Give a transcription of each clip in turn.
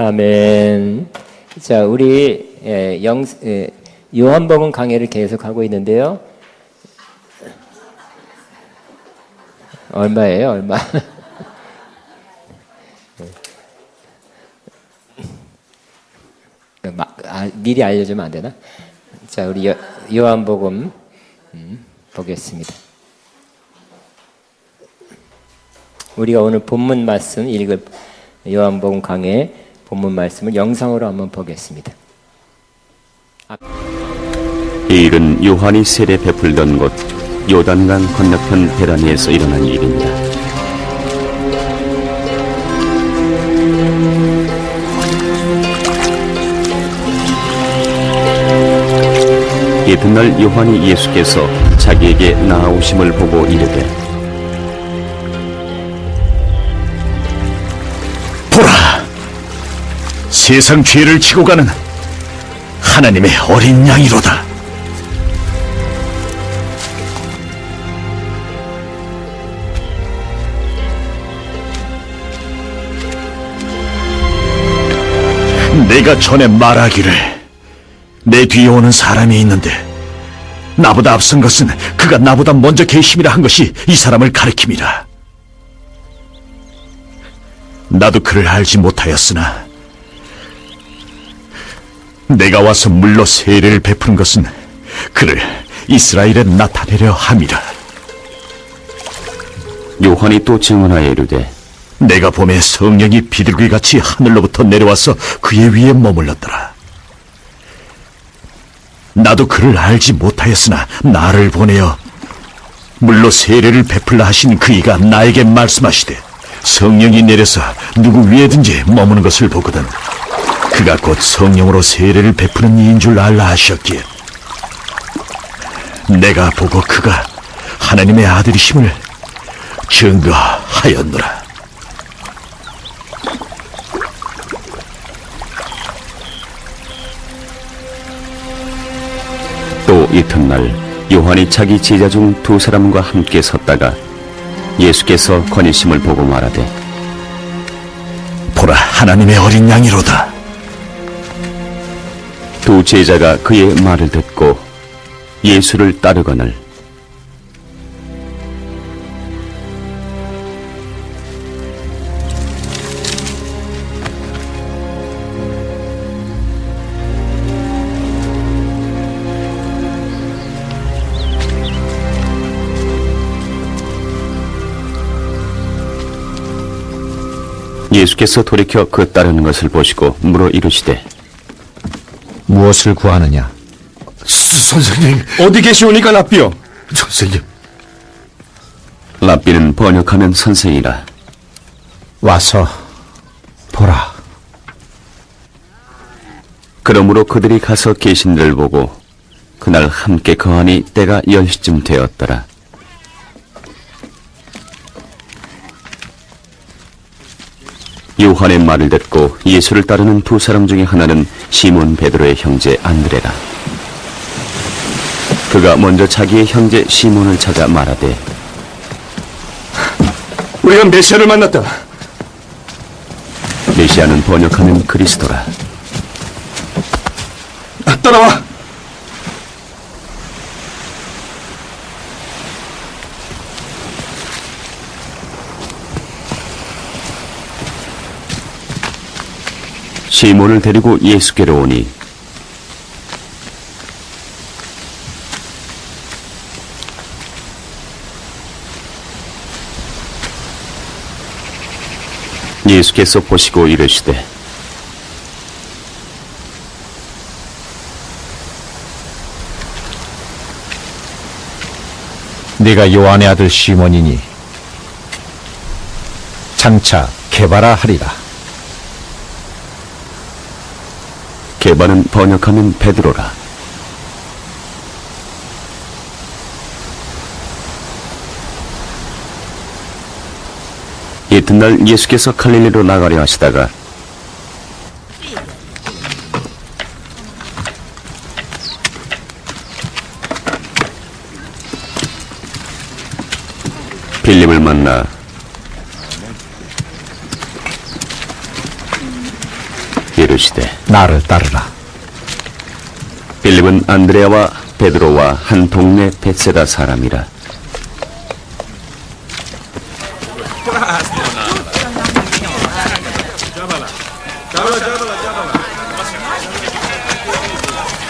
아멘. 자, 우리 요한복음 강해를 계속하고 있는데요. 얼마예요? 얼마? 미리 알려주면 안 되나? 자, 우리 요한복음 보겠습니다. 우리가 오늘 본문 말씀 읽을 요한복음 강해 본문 말씀을 영상으로 한번 보겠습니다. 이 일은 요한이 세례 베풀던 곳 요단강 건너편 베라니에서 일어난 일입니다. 이튿날 요한이 예수께서 자기에게 나아오심을 보고 이르되 보라! 세상 죄를 지고 가는 하나님의 어린 양이로다. 내가 전에 말하기를 내 뒤에 오는 사람이 있는데 나보다 앞선 것은 그가 나보다 먼저 계심이라 한 것이 이 사람을 가리킴이라. 나도 그를 알지 못하였으나 내가 와서 물로 세례를 베푸는 것은 그를 이스라엘에 나타내려 함이라. 요한이 또 증언하여 이르되 내가 봄에 성령이 비둘기같이 하늘로부터 내려와서 그의 위에 머물렀더라. 나도 그를 알지 못하였으나 나를 보내어 물로 세례를 베풀라 하신 그이가 나에게 말씀하시되 성령이 내려서 누구 위에든지 머무는 것을 보거든 그가 곧 성령으로 세례를 베푸는 이인 줄 알라 하셨기에 내가 보고 그가 하나님의 아들이심을 증거하였노라. 또 이튿날 요한이 자기 제자 중 두 사람과 함께 섰다가 예수께서 거니심을 보고 말하되 보라, 하나님의 어린 양이로다. 두 제자가 그의 말을 듣고 예수를 따르거늘 예수께서 돌이켜 그 따르는 것을 보시고 물어 이르시되 무엇을 구하느냐? 선생님. 어디 계시오니까 랍비여? 선생님. 랍비는 번역하면 선생이라. 와서 보라. 그러므로 그들이 가서 계신들을 보고 그날 함께 거하니 때가 10시쯤 되었더라. 요한의 말을 듣고 예수를 따르는 두 사람 중에 하나는 시몬 베드로의 형제 안드레라. 그가 먼저 자기의 형제 시몬을 찾아 말하되 우리가 메시아를 만났다. 메시아는 번역하면 그리스도라. 따라와. 시몬을 데리고 예수께로 오니 예수께서 보시고 이르시되 네가 요한의 아들 시몬이니 장차 게바라 하리라. 게바는 번역하면 베드로라. 이튿날 예수께서 갈릴리로 나가려 하시다가 빌립을 만나 이르시되 나를 따르라. 빌립은 안드레아와 베드로와 한 동네 벳세다 사람이라.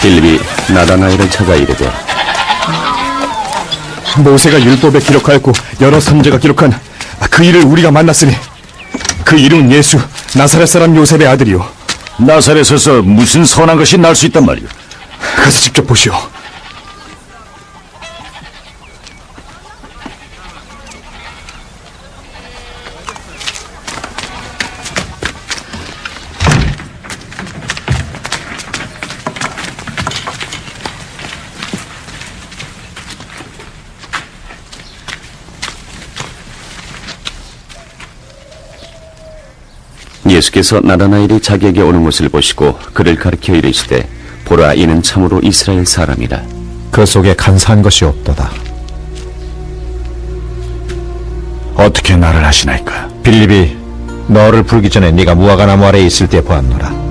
빌립이 나다나엘을 찾아 이르되 모세가 율법에 기록하였고 여러 선지자가 기록한 그 일을 우리가 만났으니 그 이름은 예수, 나사렛 사람 요셉의 아들이요. 나사렛에서 무슨 선한 것이 날 수 있단 말이오? 가서 직접 보시오. 예수께서 나다나엘이 자기에게 오는 것을 보시고 그를 가리켜 이르시되 보라 이는 참으로 이스라엘 사람이라. 그 속에 간사한 것이 없도다. 어떻게 나를 아시나이까? 빌립이 너를 부르기 전에 네가 무화과나무 아래에 있을 때 보았노라.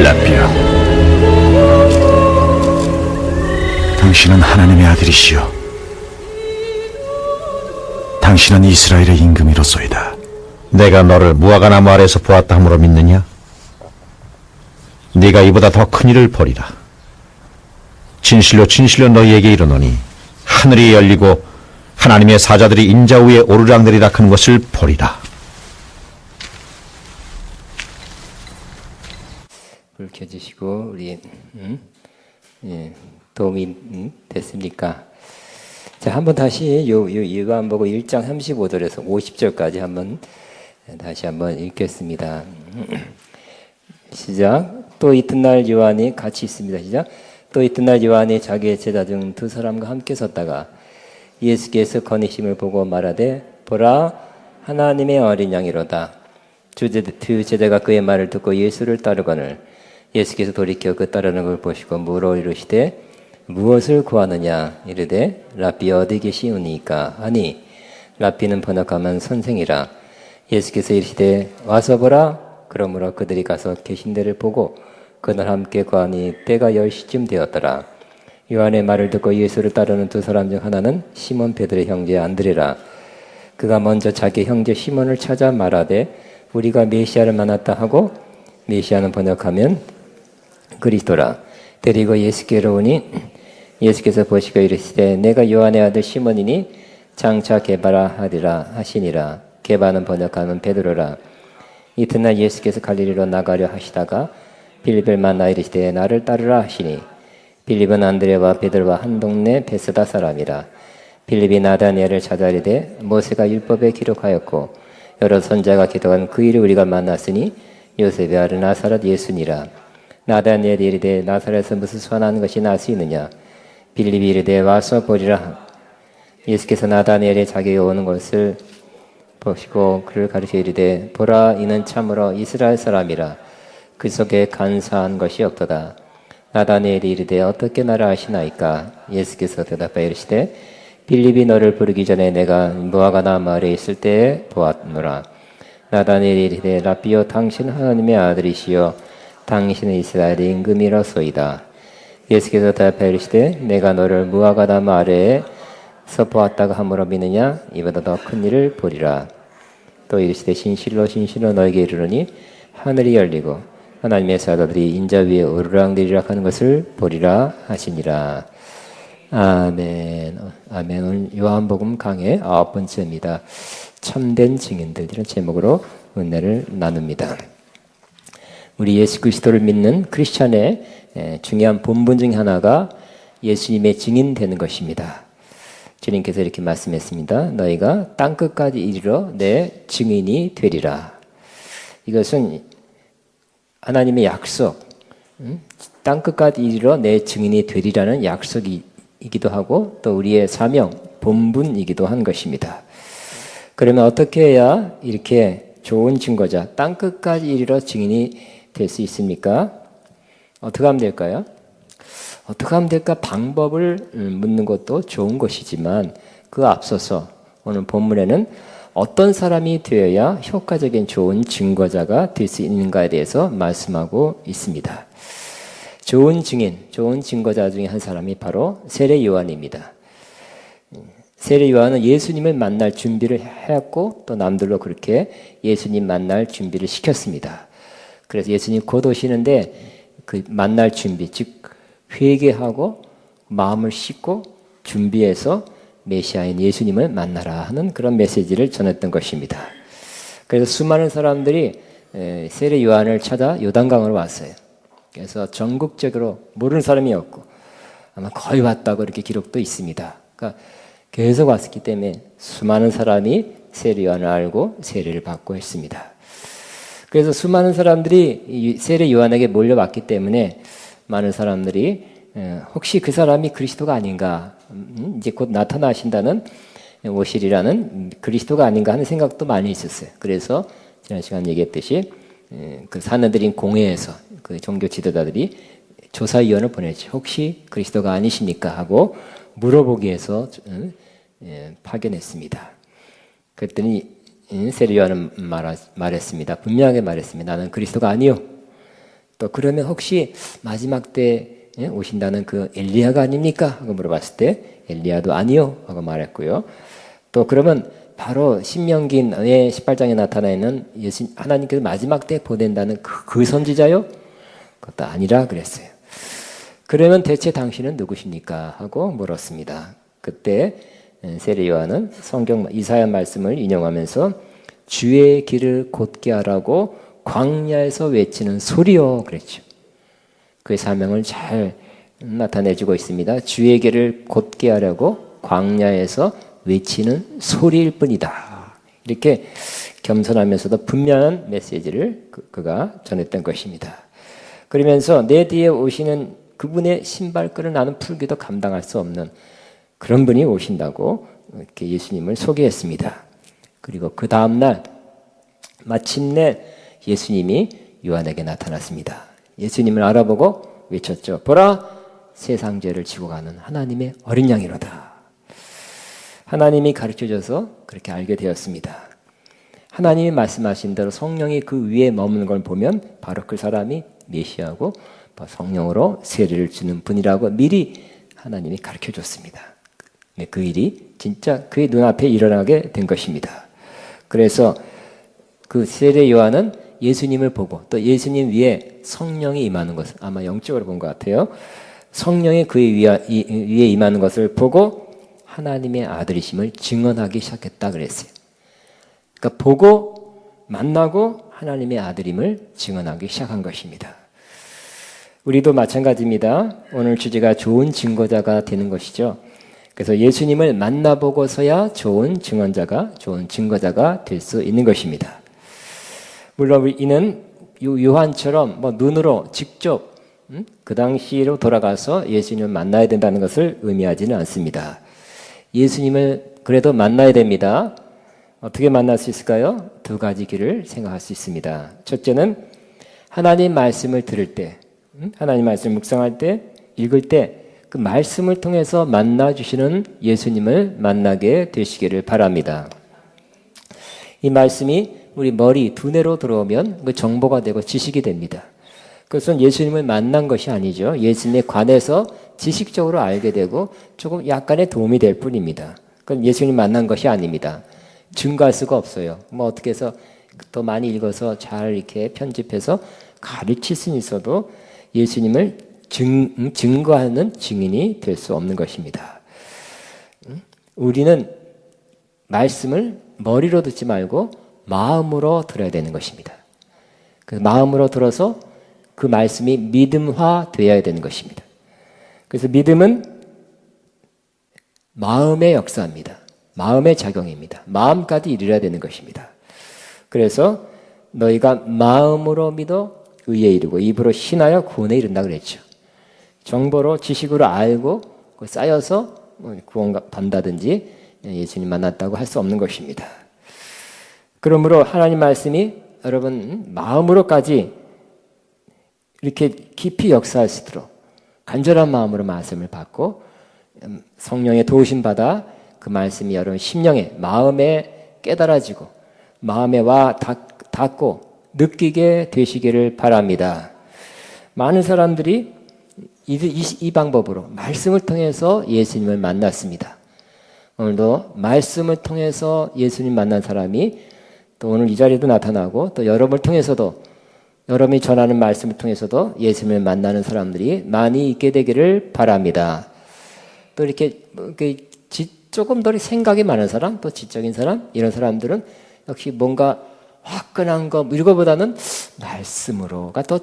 라피아, 당신은 하나님의 아들이시오. 당신은 이스라엘의 임금이로소이다. 내가 너를 무화과나무 아래에서 보았다 함으로 믿느냐? 네가 이보다 더 큰 일을 벌이라. 진실로 진실로 너희에게 이르노니 하늘이 열리고 하나님의 사자들이 인자 위에 오르락내리락 하는 것을 보리라. 불 켜주시고 우리 도움이 됐습니까? 자, 한번 다시 요한복음 1장 35절에서 50절까지 한번 다시 한번 읽겠습니다. 시작. 또 이튿날 요한이 같이 있습니다. 시작. 또 이튿날 요한이 자기의 제자 중 두 사람과 함께 섰다가 예수께서 거니심을 보고 말하되 보라 하나님의 어린 양이로다. 두 제자가 그의 말을 듣고 예수를 따르거늘 예수께서 돌이켜 그 따르는 걸 보시고 물어 이르시되 무엇을 구하느냐 이르되 라비 어디 계시오니까 하니 라비는 번역하면 선생이라. 예수께서 이르시되 와서 보라. 그러므로 그들이 가서 계신 데를 보고 그날 함께 구하니 때가 10시쯤 되었더라. 요한의 말을 듣고 예수를 따르는 두 사람 중 하나는 시몬 베드로의 형제 안드레라. 그가 먼저 자기 형제 시몬을 찾아 말하되 우리가 메시아를 만났다 하고 메시아는 번역하면 그리스도라. 데리고 예수께로 오니 예수께서 보시고 이르시되 내가 요한의 아들 시몬이니 장차 게바라 하리라 하시니라. 게바는 번역하면 베드로라. 이튿날 예수께서 갈릴리로 나가려 하시다가 빌립을 만나 이르시되 나를 따르라 하시니 빌립은 안드레와 베드로와 한 동네 베스다 사람이라. 빌립이 나다니엘을 찾아 이르되 모세가 율법에 기록하였고 여러 선자가 기록한 그 일을 우리가 만났으니 요셉의 아들 나사렛 예수니라. 나다니엘이 이르되 나사렛에서 무슨 선한 것이 날 수 있느냐. 빌립이 이르되 와서 보리라. 예수께서 나다니엘이 자기에게 오는 것을 보시고 그를 가르쳐 이르되 보라 이는 참으로 이스라엘 사람이라. 그 속에 간사한 것이 없도다. 나다니엘이 이르되 어떻게 나를 아시나이까. 예수께서 대답하여 이르시되 빌립이 너를 부르기 전에 내가 무화과나무 아래에 있을 때에 보았노라. 나다니엘이 이르되 라비오 당신 하나님의 아들이시여 당신은 이스라엘의 임금이로소이다. 예수께서 대답하여 이르시되 내가 너를 무화과나무 아래에서 보았다가 함으로 믿느냐. 이보다 더 큰 일을 보리라. 또 이르시되 진실로 진실로 너에게 이르노니 하늘이 열리고 하나님의 사자들이 인자 위에 오르락내리락 하는 것을 보리라 하시니라. 아멘. 아멘. 오늘 요한복음 강의 9번째입니다. 참된 증인들 이런 제목으로 은혜를 나눕니다. 우리 예수 그리스도를 믿는 크리스찬의 중요한 본분 중 하나가 예수님의 증인되는 것입니다. 주님께서 이렇게 말씀했습니다. 너희가 땅끝까지 이르러 내 증인이 되리라. 이것은 하나님의 약속, 땅끝까지 이르러 내 증인이 되리라는 약속이기도 하고 또 우리의 사명, 본분이기도 한 것입니다. 그러면 어떻게 해야 이렇게 좋은 증거자, 땅끝까지 이르러 증인이 될 수 있습니까? 어떻게 하면 될까요? 어떻게 하면 될까? 방법을 묻는 것도 좋은 것이지만 그 앞서서 오늘 본문에는 어떤 사람이 되어야 효과적인 좋은 증거자가 될 수 있는가에 대해서 말씀하고 있습니다. 좋은 증인, 좋은 증거자 중에 한 사람이 바로 세례 요한입니다. 세례 요한은 예수님을 만날 준비를 해왔고 또 남들로 그렇게 예수님 만날 준비를 시켰습니다. 그래서 예수님 곧 오시는데 그 만날 준비, 즉 회개하고 마음을 씻고 준비해서 메시아인 예수님을 만나라 하는 그런 메시지를 전했던 것입니다. 그래서 수많은 사람들이 세례 요한을 찾아 요단강으로 왔어요. 그래서 전국적으로 모르는 사람이 없고 아마 거의 왔다고 이렇게 기록도 있습니다. 그러니까 계속 왔기 때문에 수많은 사람이 세례 요한을 알고 세례를 받고 했습니다. 그래서 수많은 사람들이 세례 요한에게 몰려왔기 때문에 많은 사람들이 혹시 그 사람이 그리스도가 아닌가, 이제 곧 나타나신다는 오실이라는 그리스도가 아닌가 하는 생각도 많이 있었어요. 그래서 지난 시간 얘기했듯이 그 사내들인 공회에서 그 종교 지도자들이 조사위원을 보냈죠. 혹시 그리스도가 아니십니까? 하고 물어보기 위해서 파견했습니다. 그랬더니 세례 요한은 말했습니다. 분명하게 말했습니다. 나는 그리스도가 아니요. 또 그러면 혹시 마지막 때 오신다는 그 엘리야가 아닙니까? 하고 물어봤을 때 엘리야도 아니요 하고 말했고요. 또 그러면 바로 신명기의 18장에 나타나 있는 예수 하나님께서 마지막 때 보낸다는 그 선지자요? 그것도 아니라 그랬어요. 그러면 대체 당신은 누구십니까? 하고 물었습니다. 그때 세례 요한은 성경 이사야 말씀을 인용하면서 주의 길을 곧게 하라고 광야에서 외치는 소리요 그랬죠. 그의 사명을 잘 나타내주고 있습니다. 주의 길을 곧게 하려고 광야에서 외치는 소리일 뿐이다. 이렇게 겸손하면서도 분명한 메시지를 그가 전했던 것입니다. 그러면서 내 뒤에 오시는 그분의 신발끈을 나는 풀기도 감당할 수 없는 그런 분이 오신다고 이렇게 예수님을 소개했습니다. 그리고 그 다음날 마침내 예수님이 요한에게 나타났습니다. 예수님을 알아보고 외쳤죠. 보라, 세상 죄를 지고 가는 하나님의 어린 양이로다. 하나님이 가르쳐줘서 그렇게 알게 되었습니다. 하나님이 말씀하신 대로 성령이 그 위에 머무는 걸 보면 바로 그 사람이 메시아고 성령으로 세례를 주는 분이라고 미리 하나님이 가르쳐줬습니다. 그 일이 진짜 그의 눈앞에 일어나게 된 것입니다. 그래서 그 세례 요한은 예수님을 보고 또 예수님 위에 성령이 임하는 것을 아마 영적으로 본 것 같아요. 성령이 그의 위에 임하는 것을 보고 하나님의 아들이심을 증언하기 시작했다 그랬어요. 그러니까 보고 만나고 하나님의 아들임을 증언하기 시작한 것입니다. 우리도 마찬가지입니다. 오늘 주제가 좋은 증거자가 되는 것이죠. 그래서 예수님을 만나보고서야 좋은 증언자가, 좋은 증거자가 될 수 있는 것입니다. 물론 이는 요한처럼 눈으로 직접 그 당시로 돌아가서 예수님을 만나야 된다는 것을 의미하지는 않습니다. 예수님을 그래도 만나야 됩니다. 어떻게 만날 수 있을까요? 두 가지 길을 생각할 수 있습니다. 첫째는 하나님 말씀을 들을 때, 하나님 말씀을 묵상할 때, 읽을 때 그 말씀을 통해서 만나주시는 예수님을 만나게 되시기를 바랍니다. 이 말씀이 우리 머리, 두뇌로 들어오면 그 정보가 되고 지식이 됩니다. 그것은 예수님을 만난 것이 아니죠. 예수님에 관해서 지식적으로 알게 되고 조금 약간의 도움이 될 뿐입니다. 그건 예수님 만난 것이 아닙니다. 증거할 수가 없어요. 어떻게 해서 더 많이 읽어서 잘 이렇게 편집해서 가르칠 수는 있어도 예수님을 증거하는 증인이 될 수 없는 것입니다. 우리는 말씀을 머리로 듣지 말고 마음으로 들어야 되는 것입니다. 그 마음으로 들어서 그 말씀이 믿음화 되어야 되는 것입니다. 그래서 믿음은 마음의 역사입니다. 마음의 작용입니다. 마음까지 이르러야 되는 것입니다. 그래서 너희가 마음으로 믿어 의에 이르고 입으로 신하여 구원에 이른다 그랬죠. 정보로 지식으로 알고 쌓여서 구원 받는다든지 예수님 만났다고 할 수 없는 것입니다. 그러므로 하나님 말씀이 여러분 마음으로까지 이렇게 깊이 역사하시도록 간절한 마음으로 말씀을 받고 성령의 도우심 받아 그 말씀이 여러분 심령에 마음에 깨달아지고 마음에 와 닿고 느끼게 되시기를 바랍니다. 많은 사람들이 이 방법으로 말씀을 통해서 예수님을 만났습니다. 오늘도 말씀을 통해서 예수님 만난 사람이 또 오늘 이 자리에도 나타나고 또 여러분을 통해서도 여러분이 전하는 말씀을 통해서도 예수님을 만나는 사람들이 많이 있게 되기를 바랍니다. 또 이렇게 조금 더 생각이 많은 사람, 또 지적인 사람, 이런 사람들은 역시 뭔가 화끈한 거 이거보다는 말씀으로가 더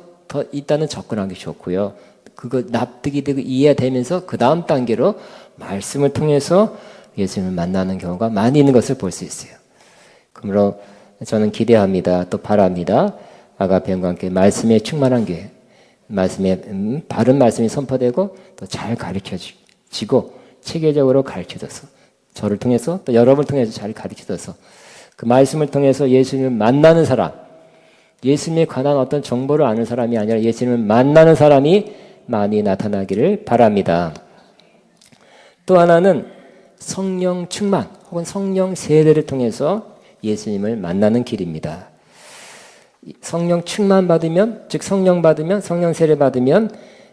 일단은 접근하기 좋고요. 그거 납득이 되고 이해되면서 그 다음 단계로 말씀을 통해서 예수님을 만나는 경우가 많이 있는 것을 볼 수 있어요. 그러므로 저는 기대합니다. 또 바랍니다. 아가페와 함께 말씀에 충만한 교회, 말씀에 바른 말씀이 선포되고 또 잘 가르쳐지고 체계적으로 가르쳐져서 저를 통해서 또 여러분을 통해서 잘 가르쳐져서 그 말씀을 통해서 예수님을 만나는 사람, 예수님에 관한 어떤 정보를 아는 사람이 아니라 예수님을 만나는 사람이 많이 나타나기를 바랍니다. 또 하나는 성령 충만 혹은 성령 세례를 통해서 예수님을 만나는 길입니다. 성령 충만 받으면, 즉 성령 받으면, 성령 세례 받으면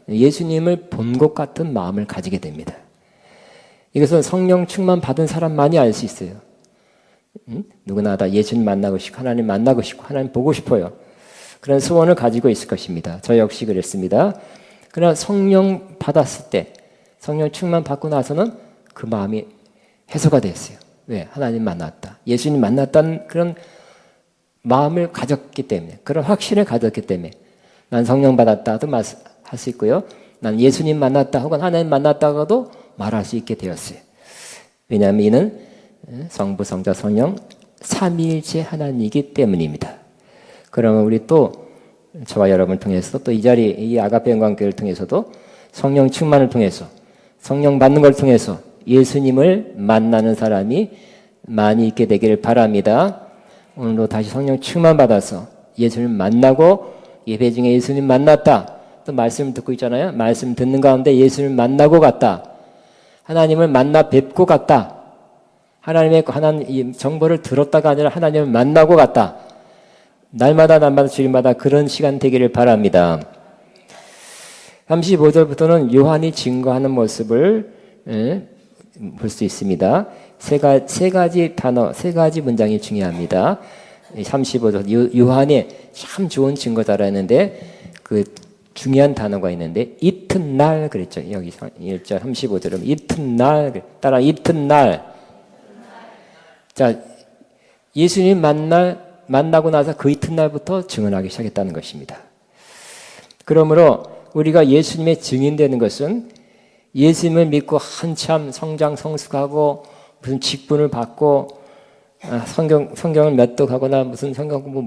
예수님을 본 것 같은 마음을 가지게 됩니다. 이것은 성령 충만 받은 사람만이 알 수 있어요. 누구나 다 예수님 만나고 싶고 하나님 만나고 싶고 하나님 보고 싶어요. 그런 소원을 가지고 있을 것입니다. 저 역시 그랬습니다. 그러나 성령 받았을 때, 성령 충만 받고 나서는 그 마음이 해소가 됐어요. 왜? 하나님 만났다. 예수님 만났다는 그런 마음을 가졌기 때문에, 그런 확신을 가졌기 때문에 난 성령 받았다도 할 수 있고요. 난 예수님 만났다 혹은 하나님 만났다고도 말할 수 있게 되었어요. 왜냐하면 이는 성부, 성자, 성령 삼위일체 하나님이기 때문입니다. 그러면 우리 또 저와 여러분을 통해서 또 이 자리 이 아가페 영광교회를 통해서도 성령 충만을 통해서 성령 받는 걸 통해서 예수님을 만나는 사람이 많이 있게 되기를 바랍니다. 오늘도 다시 성령 충만 받아서 예수님 만나고 예배 중에 예수님 만났다. 또 말씀을 듣고 있잖아요. 말씀 듣는 가운데 예수님 만나고 갔다. 하나님을 만나 뵙고 갔다. 하나님의 정보를 들었다가 아니라 하나님을 만나고 갔다. 날마다 주일마다 그런 시간 되기를 바랍니다. 35절부터는 요한이 증거하는 모습을 볼 수 있습니다. 세 가지 단어, 세 가지 문장이 중요합니다. 35절 요한이 참 좋은 증거자라 했는데 그 중요한 단어가 있는데 이튿날 그랬죠. 여기 1절 35절은 이튿날 따라 이튿날. 자, 예수님 만나고 나서 그 이튿날부터 증언하기 시작했다는 것입니다. 그러므로 우리가 예수님의 증인되는 것은 예수님을 믿고 한참 성장 성숙하고 무슨 직분을 받고 성경을 몇 독하거나 무슨 성경 공부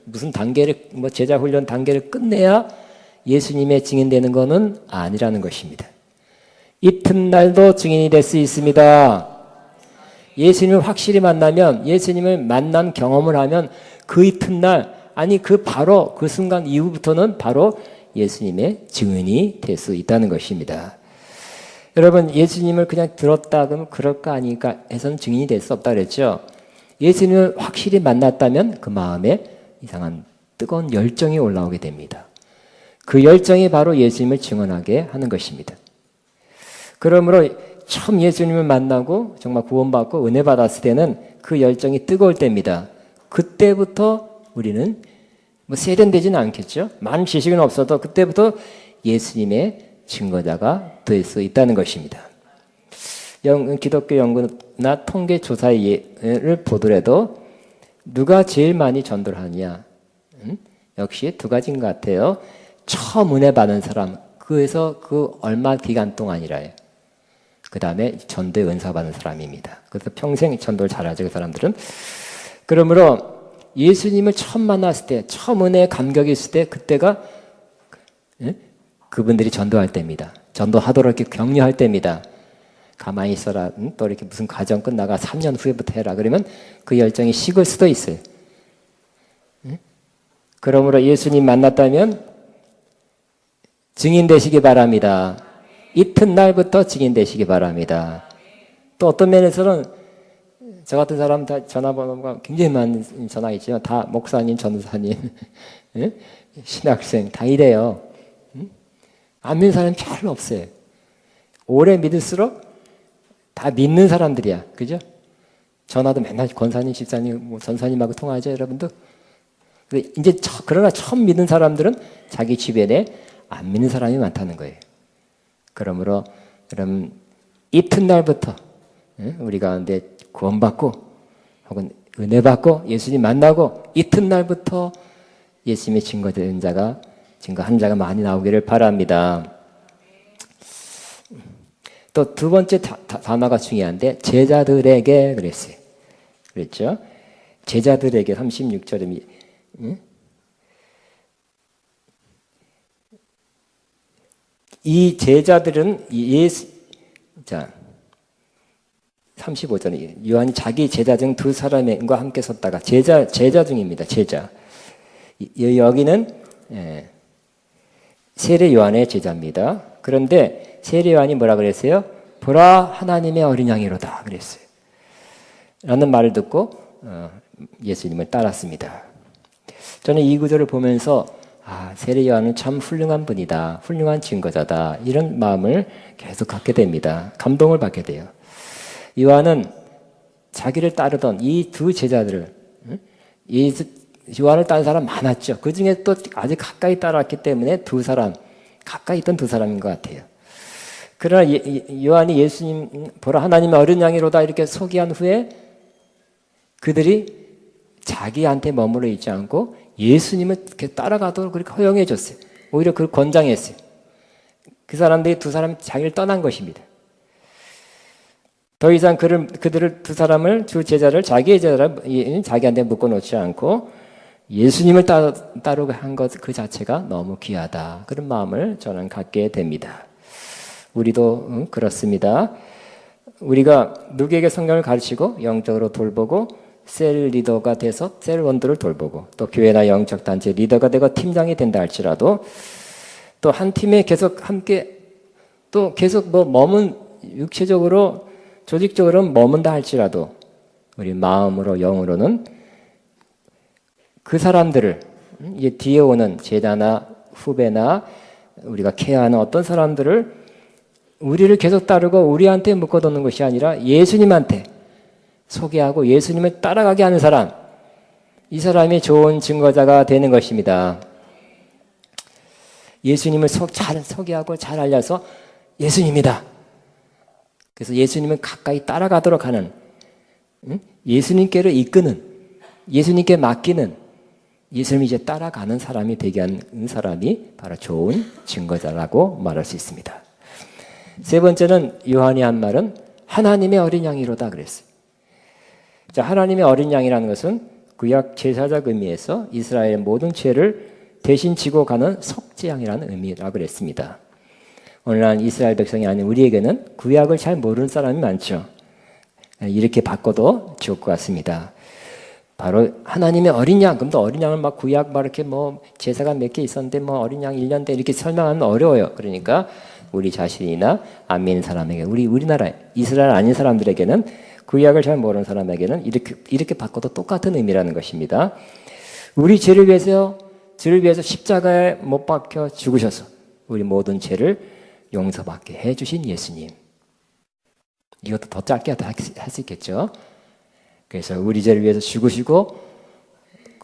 무슨 단계를 제자 훈련 단계를 끝내야 예수님의 증인되는 것은 아니라는 것입니다. 이튿날도 증인이 될 수 있습니다. 예수님을 확실히 만나면 예수님을 만난 경험을 하면 그 이튿날 아니 바로 그 순간 이후부터는 바로 예수님의 증인이 될 수 있다는 것입니다. 여러분 예수님을 그냥 들었다 그러면 그럴까 아닐까 해서는 증인이 될 수 없다 그랬죠. 예수님을 확실히 만났다면 그 마음에 이상한 뜨거운 열정이 올라오게 됩니다. 그 열정이 바로 예수님을 증언하게 하는 것입니다. 그러므로 처음 예수님을 만나고 정말 구원받고 은혜 받았을 때는 그 열정이 뜨거울 때입니다. 그때부터 우리는 세련되지는 않겠죠. 많은 지식은 없어도 그때부터 예수님의 증거자가 될 수 있다는 것입니다. 기독교 연구나 통계 조사를 보더라도 누가 제일 많이 전도를 하느냐? 역시 두 가지인 것 같아요. 처음 은혜 받은 사람, 그에서 그 얼마 기간 동안이라요. 그 다음에 전도의 은사 받은 사람입니다. 그래서 평생 전도를 잘하죠, 그 사람들은. 그러므로 예수님을 처음 만났을 때, 처음 은혜에 감격이 있을 때, 그때가 그분들이 전도할 때입니다. 전도하도록 이렇게 격려할 때입니다. 가만히 있어라. 또 이렇게 무슨 과정 끝나가 3년 후에부터 해라. 그러면 그 열정이 식을 수도 있어요. 그러므로 예수님 만났다면 증인 되시기 바랍니다. 이튿날부터 증인 되시기 바랍니다. 또 어떤 면에서는 저 같은 사람 다 전화번호가 굉장히 많은 전화 있지만 다 목사님, 전도사님, 신학생 다 이래요. 안 믿는 사람이 별로 없어요. 오래 믿을수록 다 믿는 사람들이야. 그죠? 전화도 맨날 권사님, 집사님, 뭐 전사님하고 통화하죠, 여러분도? 이제 그러나 처음 믿는 사람들은 자기 주변에 안 믿는 사람이 많다는 거예요. 그러므로 여러분 이튿날부터 우리 가운데 구원받고 혹은 은혜 받고 예수님 만나고 이튿날부터 예수님의 증거된 자가 증거한 자가 많이 나오기를 바랍니다. 또 두 번째 단어가 중요한데 제자들에게 그랬어요. 그랬죠? 제자들에게 36절에 이 제자들은 자 35절에 요한이 자기 제자 중 두 사람과 함께 섰다가 제자 중입니다. 제자. 여기는 세례 요한의 제자입니다. 그런데 세례 요한이 뭐라 그랬어요? 보라 하나님의 어린 양이로다 그랬어요. 라는 말을 듣고 예수님을 따랐습니다. 저는 이 구절을 보면서 세례 요한은 참 훌륭한 분이다. 훌륭한 증거자다. 이런 마음을 계속 갖게 됩니다. 감동을 받게 돼요. 요한은 자기를 따르던 이 두 제자들을 요한을 따른 사람 많았죠. 그 중에 또 아주 가까이 따라왔기 때문에 두 사람 가까이 있던 두 사람인 것 같아요. 그러나 요한이 예수님 보라 하나님의 어린 양이로다 이렇게 소개한 후에 그들이 자기한테 머물러 있지 않고 예수님을 이렇게 따라가도록 그렇게 허용해 줬어요. 오히려 그걸 권장했어요. 그 사람들이 두 사람이 자기를 떠난 것입니다. 더 이상 그들을 두 사람을 두 제자를 자기의 제자를 자기한테 묶어놓지 않고 예수님을 따르고 한 것 그 자체가 너무 귀하다. 그런 마음을 저는 갖게 됩니다. 우리도 그렇습니다. 우리가 누구에게 성경을 가르치고 영적으로 돌보고 셀 리더가 돼서 셀 원들을 돌보고 또 교회나 영적 단체 리더가 되고 팀장이 된다 할지라도 또 한 팀에 계속 함께 또 계속 육체적으로 조직적으로는 머문다 할지라도 우리 마음으로 영으로는 그 사람들을 뒤에 오는 제자나 후배나 우리가 케어하는 어떤 사람들을 우리를 계속 따르고 우리한테 묶어두는 것이 아니라 예수님한테 소개하고 예수님을 따라가게 하는 사람, 이 사람이 좋은 증거자가 되는 것입니다. 예수님을 잘 소개하고 잘 알려서 예수님이다. 그래서 예수님을 가까이 따라가도록 하는, 예수님께로 이끄는, 예수님께 맡기는, 예수님이 이제 따라가는 사람이 되게 하는 사람이 바로 좋은 증거자라고 말할 수 있습니다. 세 번째는 요한이 한 말은 하나님의 어린 양이로다 그랬어요. 자, 하나님의 어린 양이라는 것은 구약 제사적 의미에서 이스라엘의 모든 죄를 대신 지고 가는 속죄양이라는 의미라고 그랬습니다. 오늘날 이스라엘 백성이 아닌 우리에게는 구약을 잘 모르는 사람이 많죠. 이렇게 바꿔도 좋을 것 같습니다. 바로 하나님의 어린 양. 그럼 또 어린 양을 구약 이렇게 제사가 몇 개 있었는데 어린 양 1년 돼 이렇게 설명하면 어려워요. 그러니까 우리 자신이나 안 믿는 사람에게 우리나라 이스라엘 아닌 사람들에게는 구약을 잘 모르는 사람에게는 이렇게 바꿔도 똑같은 의미라는 것입니다. 우리 죄를 위해서 십자가에 못 박혀 죽으셔서 우리 모든 죄를 용서받게 해주신 예수님. 이것도 더 짧게 할 수 있겠죠. 그래서 우리 죄를 위해서 죽으시고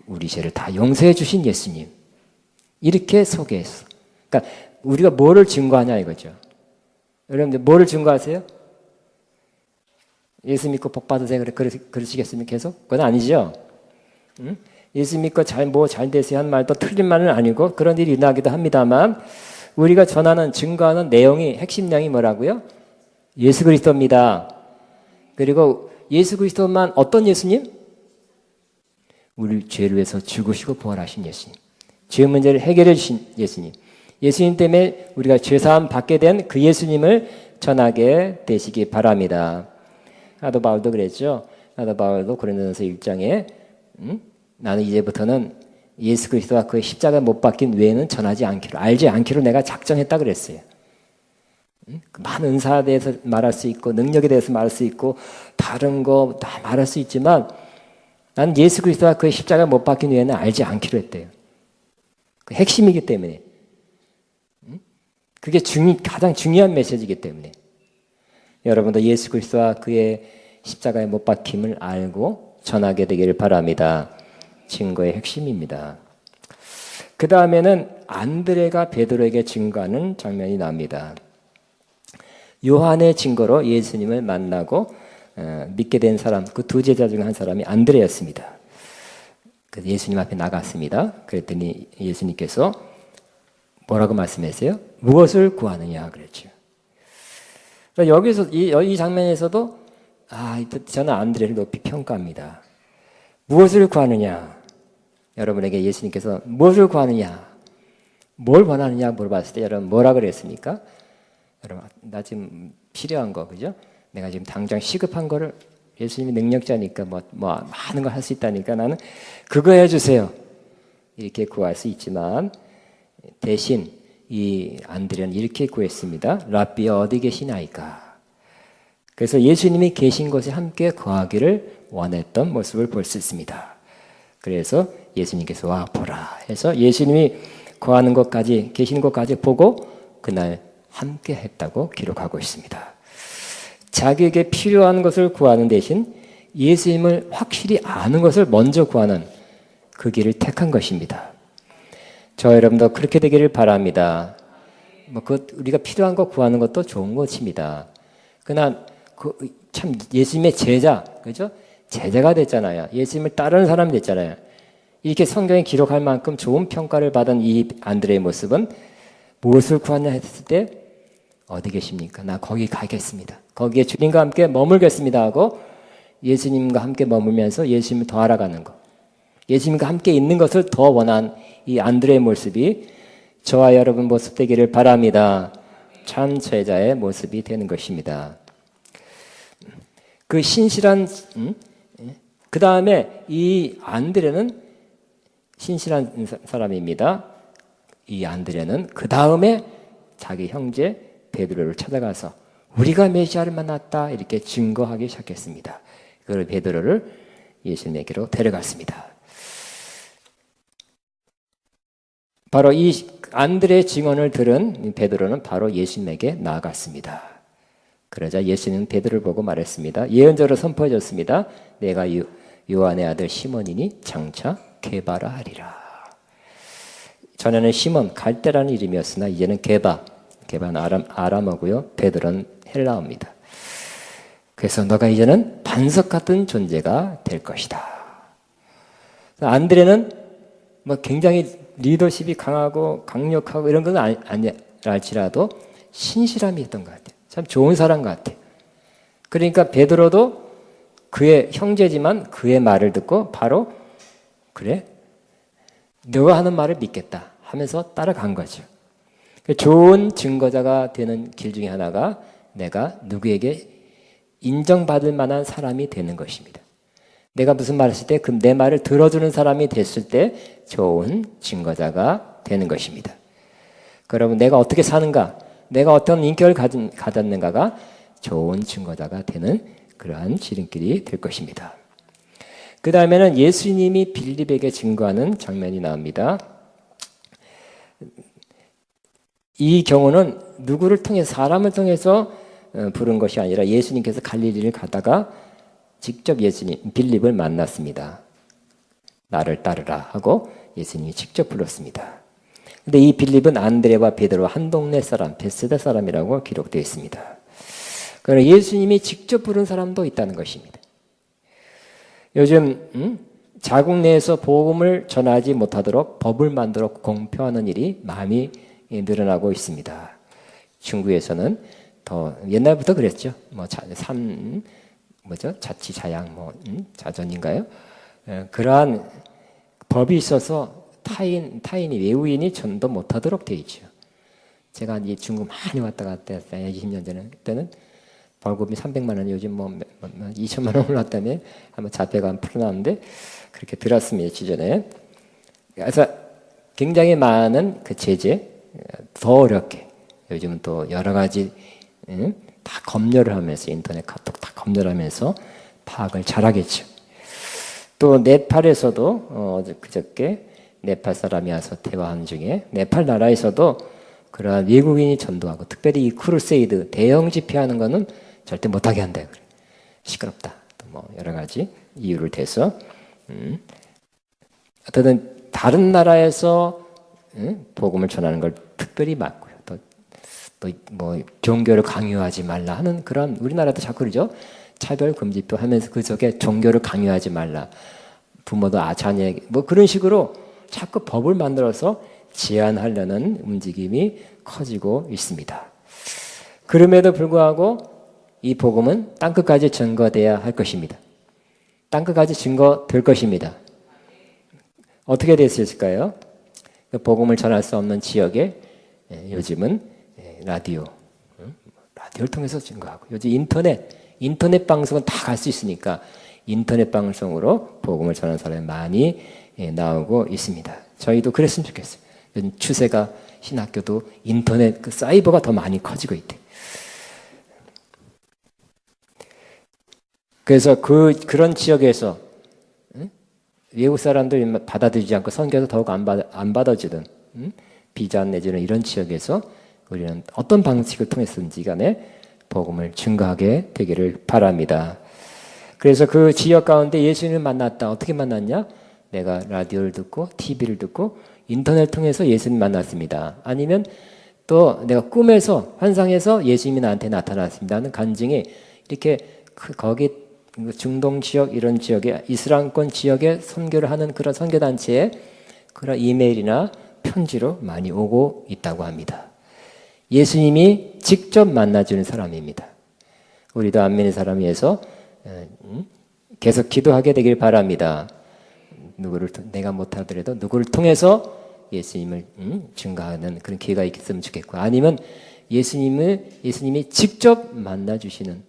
우리 죄를 다 용서해 주신 예수님. 이렇게 소개했어. 그러니까 우리가 뭐를 증거하냐 이거죠. 여러분들 뭐를 증거하세요? 예수 믿고 복 받으세요. 그러시겠습니까? 계속? 그건 아니죠. 응? 예수 믿고 잘 되세요 한 말도 틀린 말은 아니고 그런 일이 일어나기도 합니다만 우리가 전하는 증거하는 내용이 핵심 내용이 뭐라고요? 예수 그리스도입니다. 그리고 예수 그리스도만 어떤 예수님? 우리 죄를 위해서 죽으시고 부활하신 예수님. 죄 문제를 해결해 주신 예수님. 예수님 때문에 우리가 죄사함 받게 된 그 예수님을 전하게 되시기 바랍니다. 사도 바울도 그랬죠. 사도 바울도 고린도전서 1장에 나는 이제부터는 예수 그리스도와 그의 십자가에 못 박힌 외에는 전하지 않기로, 알지 않기로 내가 작정했다 그랬어요. 많은 은사에 대해서 말할 수 있고 능력에 대해서 말할 수 있고 다른 거 다 말할 수 있지만 난 예수 그리스도와 그의 십자가에 못 박힌 외에는 알지 않기로 했대요. 그 핵심이기 때문에. 그게 가장 중요한 메시지이기 때문에. 여러분도 예수 그리스도와 그의 십자가에 못 박힘을 알고 전하게 되기를 바랍니다. 증거의 핵심입니다. 그 다음에는 안드레가 베드로에게 증거하는 장면이 나옵니다. 요한의 증거로 예수님을 만나고 믿게 된 사람, 그 두 제자 중 한 사람이 안드레였습니다. 그래서 예수님 앞에 나갔습니다. 그랬더니 예수님께서 뭐라고 말씀하세요? 무엇을 구하느냐 그랬죠. 그러니까 여기서 이 장면에서도 저는 안드레를 높이 평가합니다. 무엇을 구하느냐? 여러분에게 예수님께서 무엇을 구하느냐? 뭘 원하느냐 물어봤을 때 여러분 뭐라 그랬습니까? 여러분 나 지금 필요한 거 그죠? 내가 지금 당장 시급한 거를 예수님이 능력자니까 뭐 많은 걸 할 수 있다니까 나는 그거 해주세요. 이렇게 구할 수 있지만 대신 이 안드레는 이렇게 구했습니다. 랍비 어디 계시나이까? 그래서 예수님이 계신 곳에 함께 거하기를 원했던 모습을 볼 수 있습니다. 그래서 예수님께서 와 보라 해서 예수님이 거하는 곳까지 계시는 곳까지 보고 그날 함께 했다고 기록하고 있습니다. 자기에게 필요한 것을 구하는 대신 예수님을 확실히 아는 것을 먼저 구하는 그 길을 택한 것입니다. 저 여러분도 그렇게 되기를 바랍니다. 우리가 필요한 거 구하는 것도 좋은 것입니다. 그러나 참 예수님의 제자, 그죠? 제자가 됐잖아요. 예수님을 따르는 사람이 됐잖아요. 이렇게 성경에 기록할 만큼 좋은 평가를 받은 이 안드레의 모습은 무엇을 구하냐 했을 때 어디 계십니까? 나 거기 가겠습니다. 거기에 주님과 함께 머물겠습니다 하고 예수님과 함께 머물면서 예수님을 더 알아가는 것. 예수님과 함께 있는 것을 더 원한 이 안드레의 모습이 저와 여러분 모습 되기를 바랍니다. 참 제자의 모습이 되는 것입니다. 그 신실한 그 다음에 이 안드레는 신실한 사람입니다. 이 안드레는 그 다음에 자기 형제 베드로를 찾아가서 우리가 메시아를 만났다 이렇게 증거하기 시작했습니다. 그걸 베드로를 예수님에게로 데려갔습니다. 바로 이 안드레의 증언을 들은 베드로는 바로 예수님에게 나아갔습니다. 그러자 예수님은 베드로를 보고 말했습니다. 예언자로 선포해 줬습니다. 내가 요한의 아들 시몬이니 장차 게바라 하리라. 전에는 시몬 갈대라는 이름이었으나 이제는 게바는 아람어고요. 베드로는 헬라어입니다. 그래서 너가 이제는 반석 같은 존재가 될 것이다. 안드레는 굉장히 리더십이 강하고 강력하고 이런 건 아니랄지라도 신실함이 있던 것 같아요. 참 좋은 사람 같아요. 그러니까 베드로도 그의 형제지만 그의 말을 듣고 바로 그래? 너가 하는 말을 믿겠다 하면서 따라간 거죠. 좋은 증거자가 되는 길 중에 하나가 내가 누구에게 인정받을 만한 사람이 되는 것입니다. 내가 무슨 말을 했을 때 내 말을 들어주는 사람이 됐을 때 좋은 증거자가 되는 것입니다. 그러면 내가 어떻게 사는가, 내가 어떤 인격을 가졌는가가 좋은 증거자가 되는 그러한 지름길이 될 것입니다. 그 다음에는 예수님이 빌립에게 증거하는 장면이 나옵니다. 이 경우는 누구를 통해서 사람을 통해서 부른 것이 아니라 예수님께서 갈릴리를 가다가 직접 빌립을 만났습니다. 나를 따르라 하고 예수님이 직접 불렀습니다. 근데 이 빌립은 안드레와 베드로 한 동네 사람, 베세다 사람이라고 기록되어 있습니다. 그러나 예수님이 직접 부른 사람도 있다는 것입니다. 요즘 자국 내에서 복음을 전하지 못하도록 법을 만들어 공표하는 일이 많이 늘어나고 있습니다. 중국에서는 더 옛날부터 그랬죠. 뭐 자치자양 자전인가요? 그러한 법이 있어서 타인이 외우인이 전도 못하도록 돼 있죠. 제가 이제 중국 많이 왔다 갔다 했어요. 20년 전에 그때는 벌금이 300만 원, 요즘 뭐 2천만 원 올랐다며 한번 자폐가 풀어놨는데 그렇게 들었습니다. 지전에. 그래서 굉장히 많은 그 제재, 더 어렵게 요즘은 또 여러 가지 다 검열을 하면서 인터넷 카톡 다 검열하면서 파악을 잘하겠죠. 또 네팔에서도 그저께 네팔 사람이 와서 대화하는 중에 네팔 나라에서도 그러한 외국인이 전도하고 특별히 이 크루세이드 대형 집회하는 거는 절대 못하게 한다. 시끄럽다. 또 뭐 여러 가지 이유를 대서 어쨌든 다른 나라에서 복음을 전하는 걸 특별히 막고요. 또 뭐 종교를 강요하지 말라 하는 그런 우리나라도 자꾸 그러죠. 차별 금지표 하면서 그 속에 종교를 강요하지 말라. 부모도 자녀에게 뭐 그런 식으로 자꾸 법을 만들어서 제한하려는 움직임이 커지고 있습니다. 그럼에도 불구하고 이 복음은 땅끝까지 증거돼야 할 것입니다. 땅끝까지 증거될 것입니다. 어떻게 될 수 있을까요? 복음을 전할 수 없는 지역에 요즘은 라디오를 통해서 증거하고 요즘 인터넷 방송은 다 갈 수 있으니까 인터넷 방송으로 복음을 전하는 사람이 많이 나오고 있습니다. 저희도 그랬으면 좋겠어요. 요즘 추세가 신학교도 인터넷 그 사이버가 더 많이 커지고 있대. 그래서 그런 지역에서 외국 사람들이 받아들이지 않고 선교도 더욱 안 받아주든 비잔 내지는 이런 지역에서 우리는 어떤 방식을 통해서든지 간에 복음을 증거하게 되기를 바랍니다. 그래서 그 지역 가운데 예수님을 만났다. 어떻게 만났냐? 내가 라디오를 듣고 TV를 듣고 인터넷 통해서 예수님 만났습니다. 아니면 또 내가 꿈에서 환상에서 예수님이 나한테 나타났습니다 하는 간증이 이렇게 거기 중동 지역 이런 지역에 이슬람권 지역에 선교를 하는 그런 선교단체에 그런 이메일이나 편지로 많이 오고 있다고 합니다. 예수님이 직접 만나주는 사람입니다. 우리도 안 믿는 사람 위해서 계속 기도하게 되길 바랍니다. 내가 못하더라도 누구를 통해서 예수님을 증거하는 그런 기회가 있으면 좋겠고, 아니면 예수님이 직접 만나주시는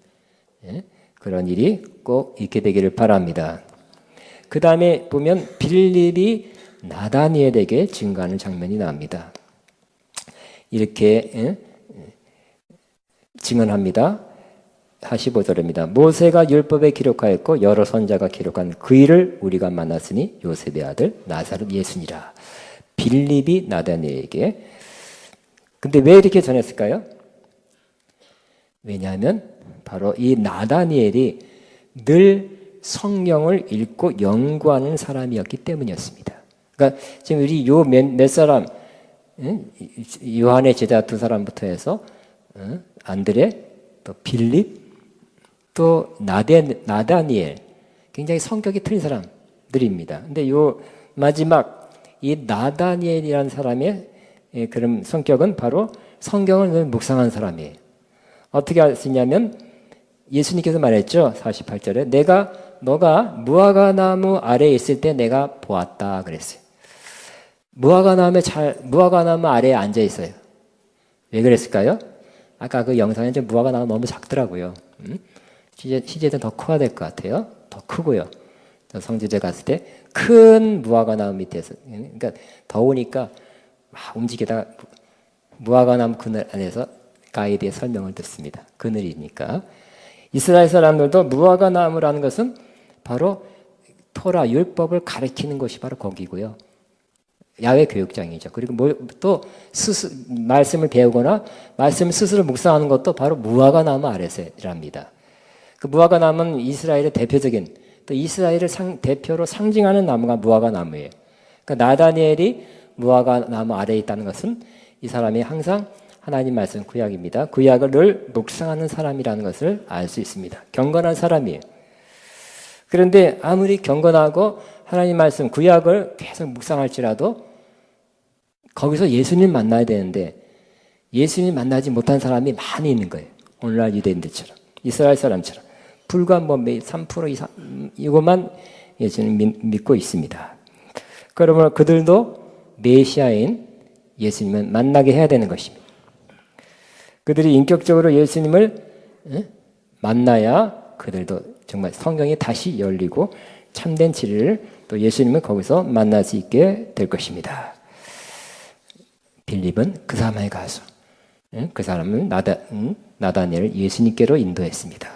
그런 일이 꼭 있게 되기를 바랍니다. 그 다음에 보면 빌립이 나다니엘에게 증거하는 장면이 나옵니다. 이렇게 증언합니다. 45절입니다. 모세가 율법에 기록하였고 여러 선자가 기록한 그 일을 우리가 만났으니 요셉의 아들 나사렛 예수니라. 빌립이 나다니엘에게. 근데 왜 이렇게 전했을까요? 왜냐하면 바로 이 나다니엘이 늘 성경을 읽고 연구하는 사람이었기 때문이었습니다. 그러니까 지금 우리 요 몇 사람, 요한의 제자 2사람부터 해서 안드레, 또 빌립, 또 나다니엘, 굉장히 성격이 틀린 사람들입니다. 근데 요 마지막 이 나다니엘이라는 사람의 그런 성격은 바로 성경을 늘 묵상한 사람이에요. 어떻게 할 수 있냐면 예수님께서 말했죠. 48절에 너가 무화과나무 아래에 있을 때 내가 보았다 그랬어요. 무화과나무 아래에 앉아 있어요. 왜 그랬을까요? 아까 그 영상에 무화과나무 너무 작더라고요. 시제는 더 커야 될 것 같아요. 더 크고요. 성지대 갔을 때 큰 무화과나무 밑에서, 그러니까 더우니까 막 움직이다가 무화과나무 그늘 안에서 가이드의 설명을 듣습니다. 그늘이니까. 이스라엘 사람들도 무화과나무라는 것은 바로 토라 율법을 가르치는 것이 바로 거기고요. 야외 교육장이죠. 그리고 또 말씀을 배우거나 말씀을 스스로 묵상하는 것도 바로 무화과나무 아래서랍니다. 그 무화과나무는 이스라엘의 대표적인, 또 이스라엘을 대표로 상징하는 나무가 무화과나무예요. 그러니까 나다니엘이 무화과나무 아래에 있다는 것은 이 사람이 항상 하나님 말씀 구약입니다. 구약을 늘 묵상하는 사람이라는 것을 알 수 있습니다. 경건한 사람이에요. 그런데 아무리 경건하고 하나님 말씀 구약을 계속 묵상할지라도 거기서 예수님 만나야 되는데 예수님 만나지 못한 사람이 많이 있는 거예요. 오늘날 유대인들처럼, 이스라엘 사람처럼 불과 뭐 3% 이상 이것만 예수님 믿고 있습니다. 그러면 그들도 메시아인 예수님을 만나게 해야 되는 것입니다. 그들이 인격적으로 예수님을 만나야 그들도 정말 성경이 다시 열리고 참된 진리를 또 예수님을 거기서 만날 수 있게 될 것입니다. 빌립은 그 사람에 가서 그 사람을 나다니엘을 예수님께로 인도했습니다.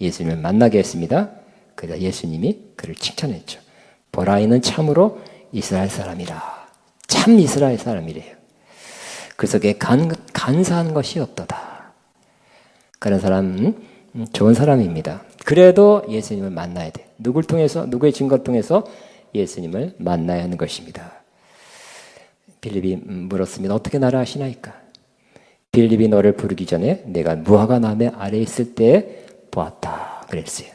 예수님을 만나게 했습니다. 그래서 예수님이 그를 칭찬했죠. 보라 이는 참으로 이스라엘 사람이라. 참 이스라엘 사람이래요. 그 속에 간사한 것이 없도다. 그런 사람은 좋은 사람입니다. 그래도 예수님을 만나야 돼. 누굴 통해서, 누구의 증거를 통해서 예수님을 만나야 하는 것입니다. 빌립이 물었습니다. 어떻게 나를 아시나이까? 빌립이 너를 부르기 전에 내가 무화과 나무 아래 있을 때 보았다 그랬어요.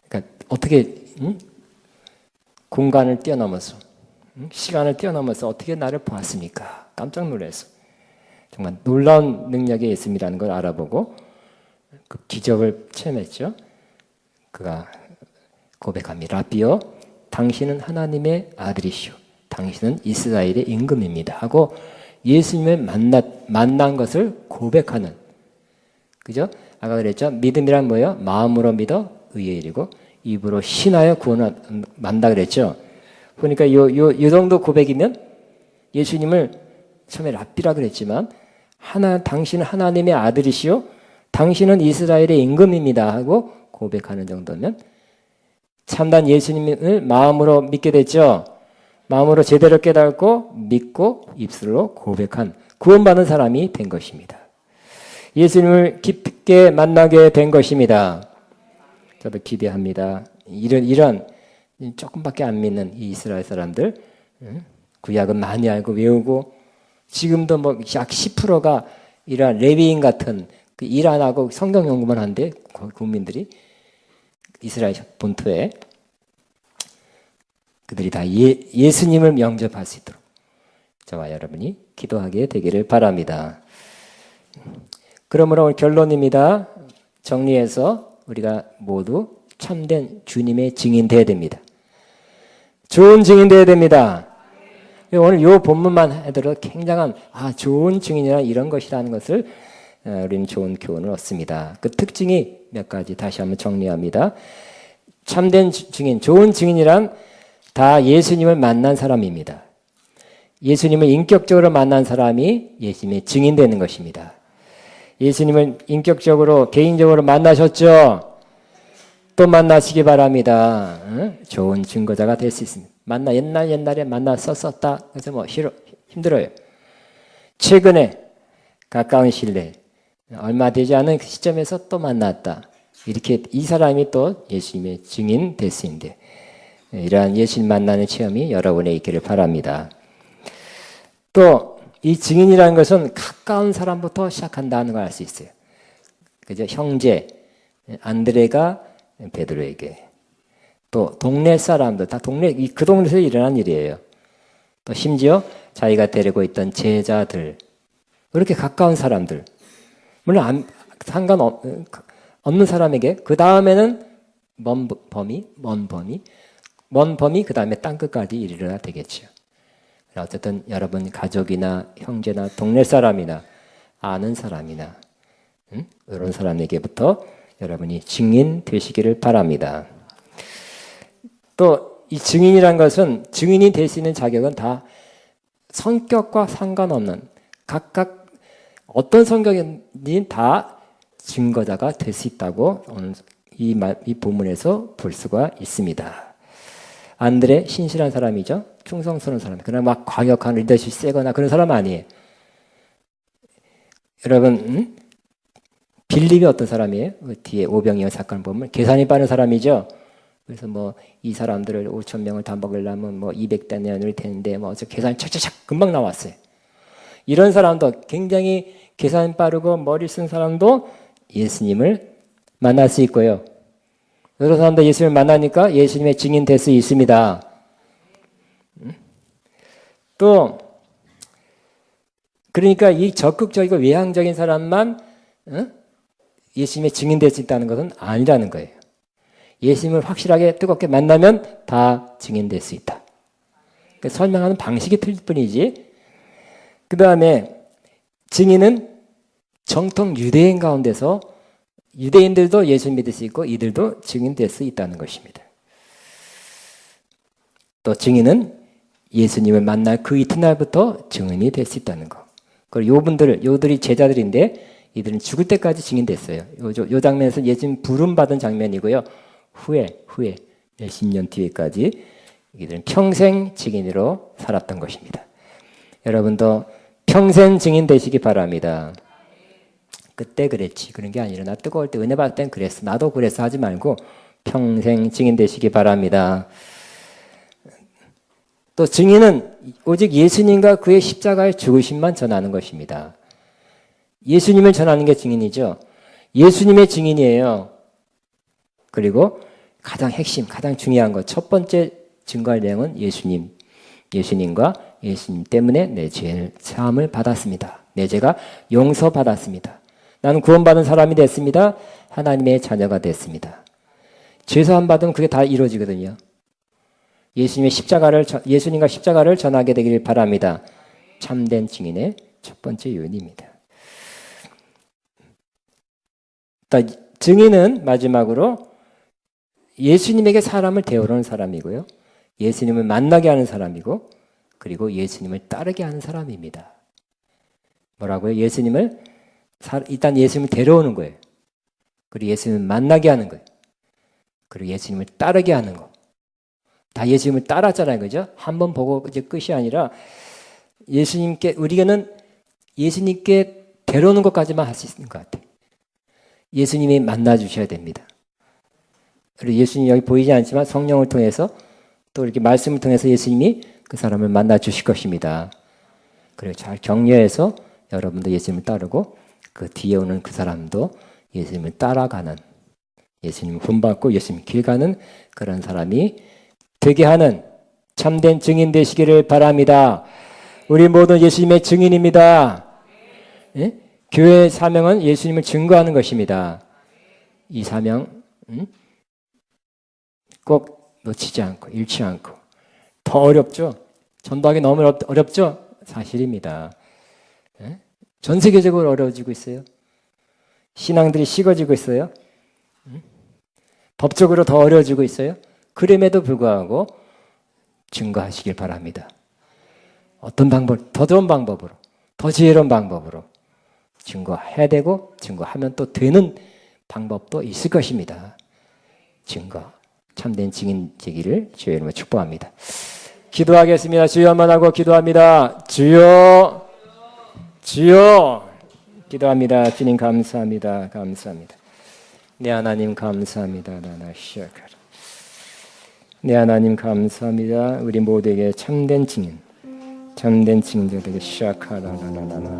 그러니까 어떻게 공간을 뛰어넘어서 시간을 뛰어넘어서 어떻게 나를 보았습니까? 깜짝 놀라서 정말 놀라운 능력의 예수님이라는 걸 알아보고 그 기적을 체험했죠. 그가 고백합니다. 라비여, 당신은 하나님의 아들이시오. 당신은 이스라엘의 임금입니다. 하고 예수님을 만난 것을 고백하는, 그죠? 아까 그랬죠? 믿음이란 뭐예요? 마음으로 믿어 의에 이르고 입으로 신하여 구원을 만다 그랬죠? 그러니까 요 정도 고백이면 예수님을 처음에 랍비라 그랬지만 당신은 하나님의 아들이시오. 당신은 이스라엘의 임금입니다. 하고 고백하는 정도면 참단 예수님을 마음으로 믿게 됐죠. 마음으로 제대로 깨닫고 믿고 입술로 고백한 구원받은 사람이 된 것입니다. 예수님을 깊게 만나게 된 것입니다. 저도 기대합니다. 이런 조금밖에 안 믿는 이 이스라엘 사람들, 구약은 많이 알고 외우고 지금도 뭐 약 10%가 이러한 레위인 같은 그 일 안 하고 성경 연구만 한데 국민들이 이스라엘 본토에 그들이 다 예수님을 영접할 수 있도록 저와 여러분이 기도하게 되기를 바랍니다. 그러므로 오늘 결론입니다. 정리해서 우리가 모두 참된 주님의 증인 되어야 됩니다. 좋은 증인 되어야 됩니다. 오늘 이 본문만 하더라도 굉장한 좋은 증인이라 이런 것이라는 것을 우리는 좋은 교훈을 얻습니다. 그 특징이 몇 가지 다시 한번 정리합니다. 참된 증인, 좋은 증인이란 다 예수님을 만난 사람입니다. 예수님을 인격적으로 만난 사람이 예수님의 증인되는 것입니다. 예수님을 인격적으로 개인적으로 만나셨죠? 또 만나시기 바랍니다. 좋은 증거자가 될 수 있습니다. 옛날에 만났었다. 그래서 뭐 힘들어요. 최근에 가까운 신뢰, 얼마 되지 않은 그 시점에서 또 만났다. 이렇게 이 사람이 또 예수님의 증인 될 수 있는데 이러한 예수님 만나는 체험이 여러분에 있기를 바랍니다. 또 이 증인이라는 것은 가까운 사람부터 시작한다는 걸 알 수 있어요. 그죠? 형제 안드레가 베드로에게, 또 동네 사람들 다 그 동네에서 일어난 일이에요. 또 심지어 자기가 데리고 있던 제자들, 그렇게 가까운 사람들, 물론 상관없는 사람에게 그 다음에는 먼 범이 그 다음에 땅 끝까지 이르러야 되겠죠. 어쨌든 여러분 가족이나 형제나 동네 사람이나 아는 사람이나 이런 사람에게부터 여러분이 증인 되시기를 바랍니다. 또 이 증인이란 것은 증인이 될 수 있는 자격은 다 성격과 상관없는 각각 어떤 성격이든 다 증거자가 될 수 있다고 오늘 이 본문에서 볼 수가 있습니다. 안드레 신실한 사람이죠. 충성스러운 사람. 그러나 막 과격한 리더십이 세거나 그런 사람 아니에요. 여러분 빌립이 어떤 사람이에요? 뒤에 오병이어 사건을 보면 계산이 빠른 사람이죠. 그래서 뭐 이 사람들을 5,000명을 다 먹으려면 뭐 200데나리온이 되는데 뭐 계산이 착착착 금방 나왔어요. 이런 사람도 굉장히 계산 빠르고 머리 쓴 사람도 예수님을 만날 수 있고요. 여러 사람도 예수님을 만나니까 예수님의 증인 될 수 있습니다. 또 그러니까 이 적극적이고 외향적인 사람만 예수님의 증인될 수 있다는 것은 아니라는 거예요. 예수님을 확실하게 뜨겁게 만나면 다 증인될 수 있다. 설명하는 방식이 틀릴 뿐이지. 그 다음에 증인은 정통 유대인 가운데서 유대인들도 예수님 믿을 수 있고 이들도 증인될 수 있다는 것입니다. 또 증인은 예수님을 만날 그 이튿날부터 증인이 될 수 있다는 것. 그리고 요들이 제자들인데 이들은 죽을 때까지 증인됐어요. 요 장면에서 예수님 부름받은 장면이고요. 후에 몇십 년 뒤에까지 이들은 평생 증인으로 살았던 것입니다. 여러분도 평생 증인 되시기 바랍니다. 그때 그랬지 그런 게 아니라 나 뜨거울 때 은혜 받을 땐 그랬어 나도 그랬어 하지 말고 평생 증인 되시기 바랍니다. 또 증인은 오직 예수님과 그의 십자가의 죽으심만 전하는 것입니다. 예수님을 전하는 게 증인이죠. 예수님의 증인이에요. 그리고 가장 핵심, 가장 중요한 것, 첫 번째 증거할 내용은 예수님과 예수님 때문에 내 죄의 사함을 받았습니다. 내 죄가 용서받았습니다. 나는 구원받은 사람이 됐습니다. 하나님의 자녀가 됐습니다. 죄사함 받으면 그게 다 이루어지거든요. 예수님과 십자가를 전하게 되길 바랍니다. 참된 증인의 첫 번째 요인입니다. 증인은 마지막으로 예수님에게 사람을 데려오는 사람이고요. 예수님을 만나게 하는 사람이고 그리고 예수님을 따르게 하는 사람입니다. 뭐라고요? 일단 예수님을 데려오는 거예요. 그리고 예수님을 만나게 하는 거예요. 그리고 예수님을 따르게 하는 거. 다 예수님을 따랐잖아요. 그죠? 한번 보고 이제 끝이 아니라 우리는 예수님께 데려오는 것까지만 할 수 있는 것 같아요. 예수님이 만나 주셔야 됩니다. 그리고 예수님이 여기 보이지 않지만 성령을 통해서 또 이렇게 말씀을 통해서 예수님이 그 사람을 만나 주실 것입니다. 그리고 잘 격려해서 여러분도 예수님을 따르고 그 뒤에 오는 그 사람도 예수님을 따라가는 예수님 본받고 예수님 길 가는 그런 사람이 되게 하는 참된 증인 되시기를 바랍니다. 우리 모두 예수님의 증인입니다. 예? 교회의 사명은 예수님을 증거하는 것입니다. 이 사명 꼭 놓치지 않고 잃지 않고 더 어렵죠? 전도하기 너무 어렵죠? 사실입니다. 예? 전 세계적으로 어려워지고 있어요. 신앙들이 식어지고 있어요. 법적으로 더 어려워지고 있어요. 그럼에도 불구하고 증거하시길 바랍니다. 어떤 방법, 더 좋은 방법으로, 더 지혜로운 방법으로 증거해야 되고 증거하면 또 되는 방법도 있을 것입니다. 증거, 참된 증인 되기를 주의 이름으로 축복합니다. 기도하겠습니다. 주여 한번 하고 기도합니다. 주여, 주여. 기도합니다. 주님 감사합니다. 감사합니다. 네 하나님 감사합니다. 네 하나님 감사합니다. 우리 모두에게 참된 증인 되게 시작하라라라라.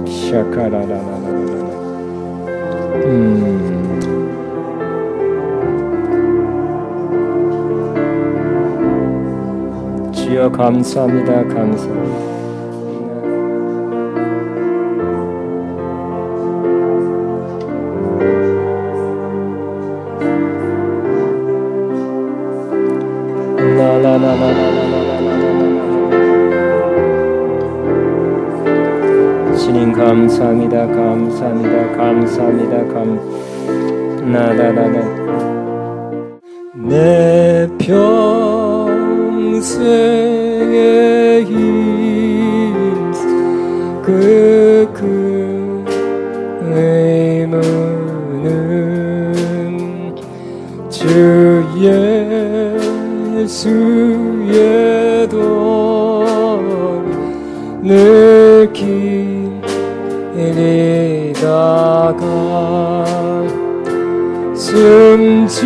시작하라라라라라. 주여 감사합니다. 감사합니다. 주님 감사합니다. 감사합니다. 감사합니다. 내 평생의 힘쓰 그 의무는 주 예수의 돈 늘 길이다가 숨질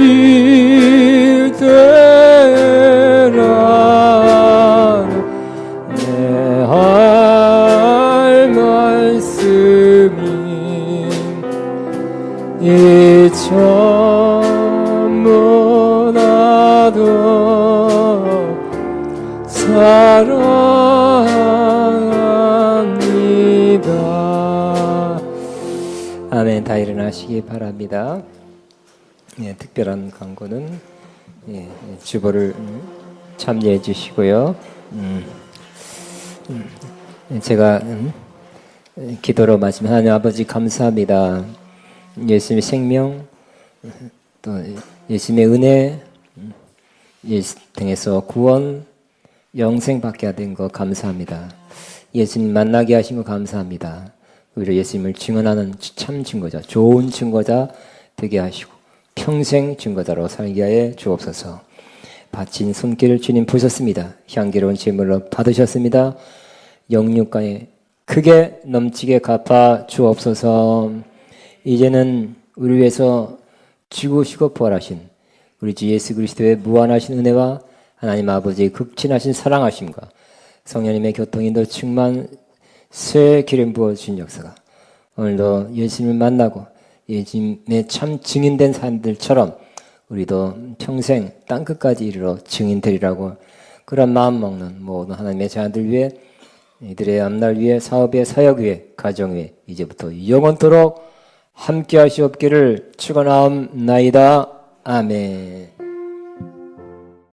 때라 내 할 말씀이 이 전문하도 사랑합니다. 아멘. 다 일어나시기 바랍니다. 예, 특별한 광고는 주보를 참여해 주시고요. 제가 기도로 말씀. 하나님 아버지 감사합니다. 예수님의 생명, 또 예수님의 은혜, 예수 등에서 구원, 영생 받게 된 거 감사합니다. 예수님 만나게 하신 거 감사합니다. 오히려 예수님을 증언하는 참 증거자, 좋은 증거자 되게 하시고 평생 증거자로 살게 하여 주옵소서. 바친 손길을 주님 보셨습니다. 향기로운 제물로 받으셨습니다. 영육간에 크게 넘치게 갚아 주옵소서. 이제는 우리 위해서 죽으시고 부활하신 우리 주 예수 그리스도의 무한하신 은혜와 하나님 아버지의 극진하신 사랑하심과 성령님의 교통인도 충만 새 기름 부어주신 역사가 오늘도 예수님을 만나고 예수님의 참 증인된 사람들처럼 우리도 평생 땅끝까지 이르러 증인되리라고 그런 마음 먹는 모든 하나님의 자녀들 위해 이들의 앞날 위해 사업 위해 사역 위해 가정 위해 이제부터 영원토록 함께 하시옵기를 축원하옵나이다. 아멘.